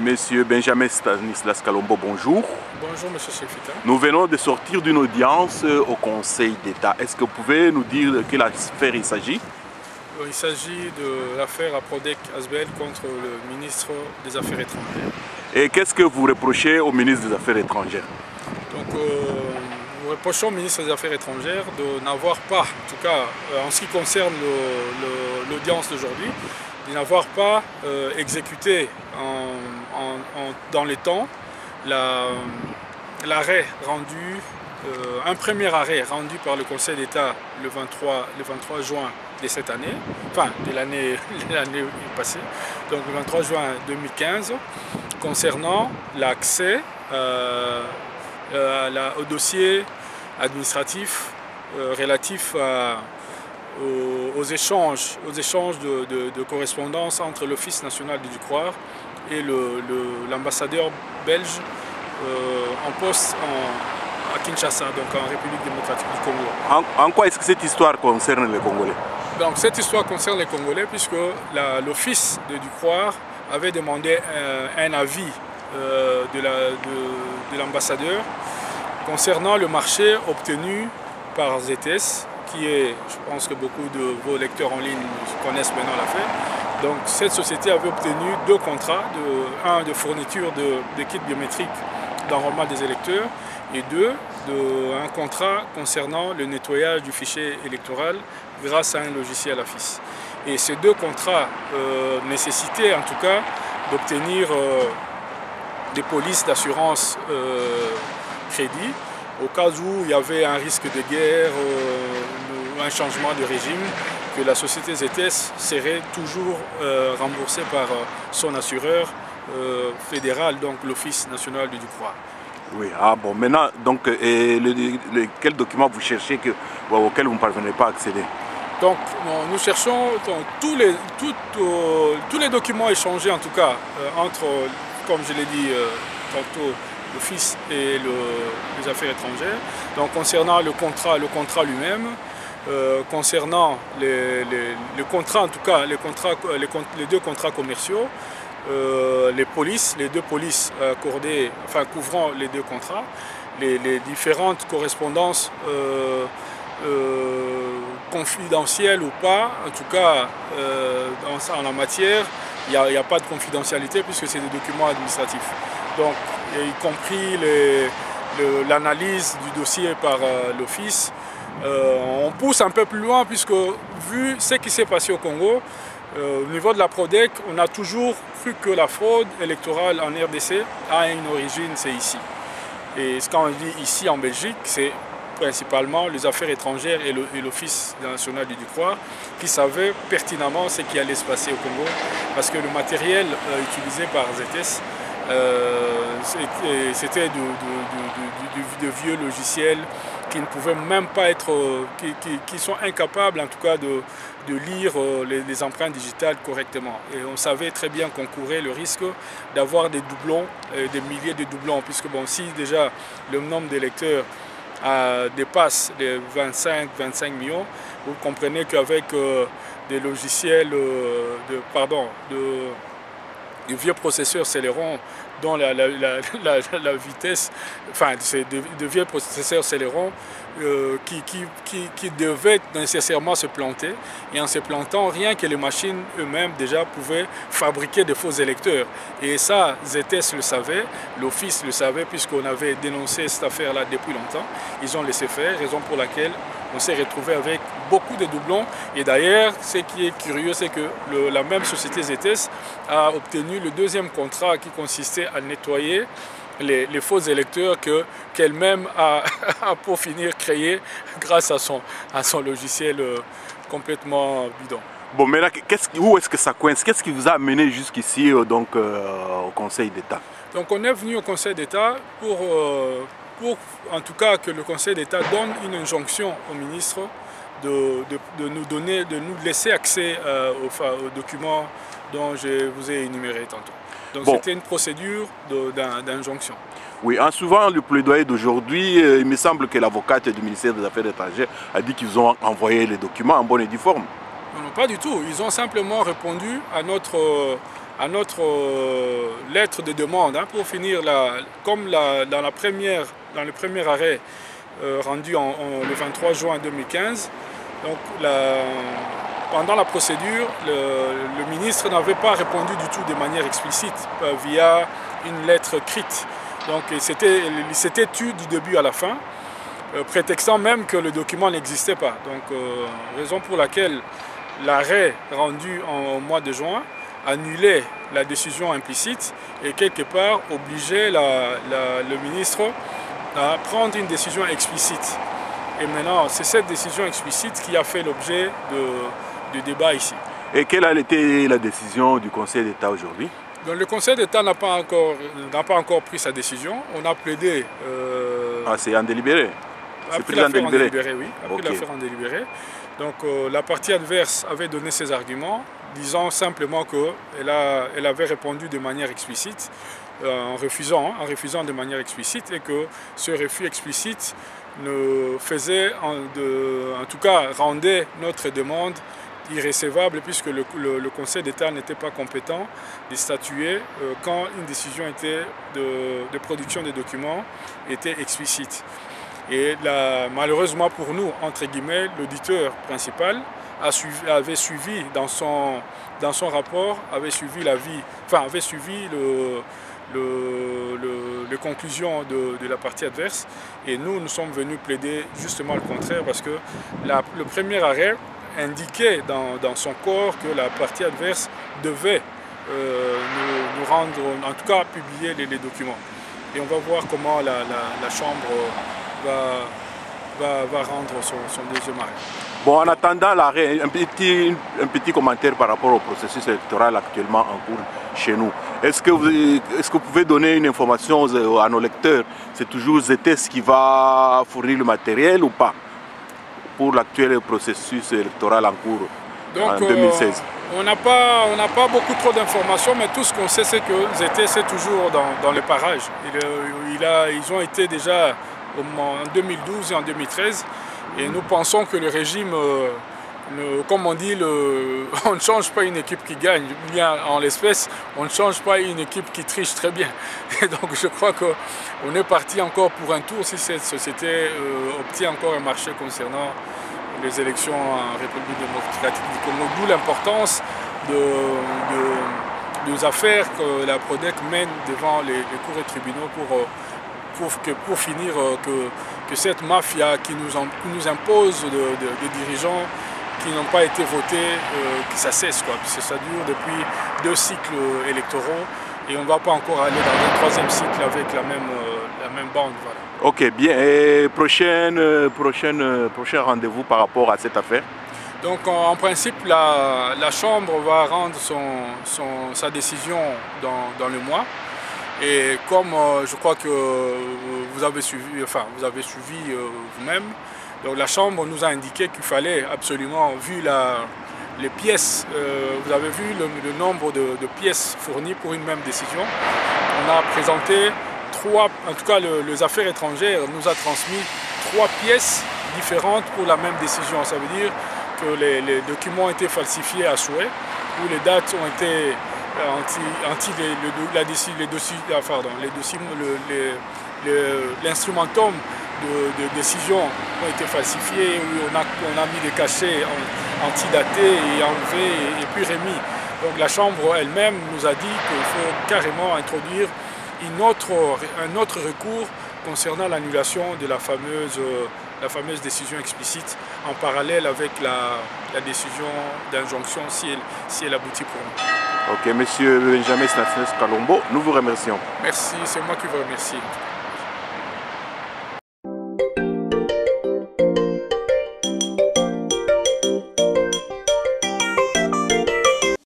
Monsieur Benjamin Stanislas Kalombo, bonjour. Bonjour, monsieur Chefita. Nous venons de sortir d'une audience au Conseil d'État. Est-ce que vous pouvez nous dire de quelle affaire il s'agit? Il s'agit de l'affaire Aprodec Asbel contre le ministre des Affaires étrangères. Et qu'est-ce que vous reprochez au ministre des Affaires étrangères? Donc, nous reprochons au ministre des Affaires étrangères de n'avoir pas, en tout cas en ce qui concerne l'audience d'aujourd'hui, de n'avoir pas exécuté dans les temps l'arrêt rendu, un premier arrêt rendu par le Conseil d'État le 23 juin de cette année, enfin de l'année passée, donc le 23 juin 2015, concernant l'accès au dossier administratif relatif aux échanges de correspondance entre l'Office national du Croire et l'ambassadeur belge en poste à Kinshasa, donc en République démocratique du Congo. En quoi est-ce que cette histoire concerne les Congolais? Donc cette histoire concerne les Congolais puisque l'Office du Croire avait demandé un avis de l'ambassadeur concernant le marché obtenu par ZS, qui est, je pense que beaucoup de vos lecteurs en ligne connaissent maintenant l'affaire. Donc cette société avait obtenu deux contrats, un de fourniture de kits biométriques d'enrôlement des électeurs et un contrat concernant le nettoyage du fichier électoral grâce à un logiciel AFIS. Et ces deux contrats nécessitaient en tout cas d'obtenir des polices d'assurance crédit au cas où il y avait un risque de guerre, un changement de régime, que la société ZS serait toujours remboursée par son assureur fédéral, donc l'Office national du Croire. Oui, ah bon, maintenant, donc, quel document vous cherchez auquel vous ne parvenez pas à accéder? Donc, nous cherchons tous les documents échangés, en tout cas, entre, comme je l'ai dit tantôt, l'Office et les Affaires étrangères. Donc, concernant le contrat lui-même, concernant les contrats, en tout cas, les deux contrats commerciaux, les deux polices accordées, enfin couvrant les deux contrats, les différentes correspondances confidentielles ou pas, en tout cas en la matière, il n'y a pas de confidentialité puisque c'est des documents administratifs. Donc, y compris l'analyse du dossier par l'Office, on pousse un peu plus loin puisque vu ce qui s'est passé au Congo, au niveau de la Prodec, on a toujours cru que la fraude électorale en RDC a une origine, c'est ici. Et quand on dit ici en Belgique, c'est principalement les affaires étrangères et l'Office national du Croire qui savaient pertinemment ce qui allait se passer au Congo parce que le matériel utilisé par ZS c'était de vieux logiciels qui ne pouvaient même pas être, qui sont incapables en tout cas de lire les empreintes digitales correctement. Et on savait très bien qu'on courait le risque d'avoir des doublons, des milliers de doublons, puisque bon, si déjà le nombre d'électeurs dépasse les 25 millions, vous comprenez qu'avec des logiciels de vieux processeurs Celeron dont la vitesse, enfin c'est de vieux processeurs Celeron qui devaient nécessairement se planter, et en se plantant, rien que les machines eux-mêmes déjà pouvaient fabriquer de faux électeurs. Et ça, ZS le savait, l'Office le savait, puisqu'on avait dénoncé cette affaire-là depuis longtemps. Ils ont laissé faire, raison pour laquelle on s'est retrouvé avec beaucoup de doublons. Et d'ailleurs, ce qui est curieux, c'est que la même société ZS a obtenu le deuxième contrat qui consistait à nettoyer les faux électeurs qu'elle-même a pour finir créé grâce à son logiciel complètement bidon. Bon, mais là, où est-ce que ça coince? Qu'est-ce qui vous a amené jusqu'ici au Conseil d'État? Donc on est venu au Conseil d'État pour en tout cas que le Conseil d'État donne une injonction au ministre de nous laisser accès aux documents dont je vous ai énuméré tantôt. Donc bon, c'était une procédure d'injonction. Oui, en suivant le plaidoyer d'aujourd'hui, il me semble que l'avocate du ministère des Affaires étrangères a dit qu'ils ont envoyé les documents en bonne et due forme. Non, pas du tout. Ils ont simplement répondu à à notre lettre de demande, hein, pour finir, comme dans le premier arrêt rendu le 23 juin 2015. Donc, pendant la procédure, le ministre n'avait pas répondu du tout de manière explicite via une lettre écrite. Donc il s'était tu du début à la fin, prétextant même que le document n'existait pas. Donc raison pour laquelle l'arrêt rendu au mois de juin annulait la décision implicite et quelque part obligeait le ministre à prendre une décision explicite. Et maintenant, c'est cette décision explicite qui a fait l'objet de débat ici. Et quelle a été la décision du Conseil d'État aujourd'hui? Donc, le Conseil d'État n'a pas encore pris sa décision. On a plaidé. C'est en délibéré? Après l'affaire en délibéré, oui. Après l'affaire en délibéré. Donc la partie adverse avait donné ses arguments, disant simplement qu'elle avait répondu de manière explicite, en refusant de manière explicite, et que ce refus explicite en tout cas rendait notre demande irrécevable, puisque le Conseil d'État n'était pas compétent de statuer quand une décision de production des documents était explicite. Et malheureusement pour nous, entre guillemets, l'auditeur principal avait suivi dans son rapport, avait suivi les conclusions de la partie adverse, et nous sommes venus plaider justement le contraire, parce que le premier arrêt indiquait dans son corps que la partie adverse devait nous rendre, en tout cas publier les documents. Et on va voir comment la Chambre va rendre son deuxième arrêt. Bon, en attendant l'arrêt, un petit commentaire par rapport au processus électoral actuellement en cours chez nous. Est-ce que vous pouvez donner une information à nos lecteurs? C'est toujours ZTS qui va fournir le matériel ou pas pour l'actuel processus électoral en cours en 2016? On n'a pas beaucoup trop d'informations, mais tout ce qu'on sait, c'est que ZTS est toujours dans les parages. Ils ont été déjà en 2012 et en 2013, et nous pensons que le régime, comme on dit, on ne change pas une équipe qui gagne, bien en l'espèce, on ne change pas une équipe qui triche très bien. Et donc je crois qu'on est parti encore pour un tour si cette société obtient encore un marché concernant les élections en République démocratique du Congo, d'où l'importance des affaires que la PRODEC mène devant les cours et tribunaux pour finir que cette mafia qui nous impose des dirigeants qui n'ont pas été votés, que ça cesse, quoi, parce que ça dure depuis 2 cycles électoraux et on ne va pas encore aller dans le 3e cycle avec la même bande. Voilà. Ok, bien. Et prochain rendez-vous par rapport à cette affaire? Donc en principe, la Chambre va rendre sa décision dans le mois. Et comme je crois que vous avez suivi vous-même, donc la Chambre nous a indiqué qu'il fallait absolument, vu les pièces, vous avez vu le nombre de pièces fournies pour une même décision. On a présenté en tout cas les affaires étrangères nous a transmis 3 pièces différentes pour la même décision. Ça veut dire que les documents ont été falsifiés à souhait, où les dates ont été l'instrumentum de décision ont été falsifiés, où on a mis des cachets antidatés et enlevés et puis remis. Donc la Chambre elle-même nous a dit qu'il faut carrément introduire un autre recours concernant l'annulation de la fameuse décision explicite en parallèle avec la décision d'injonction si elle aboutit pour nous. Ok, Monsieur Benjamin Stanislas Kalombo, nous vous remercions. Merci, c'est moi qui vous remercie.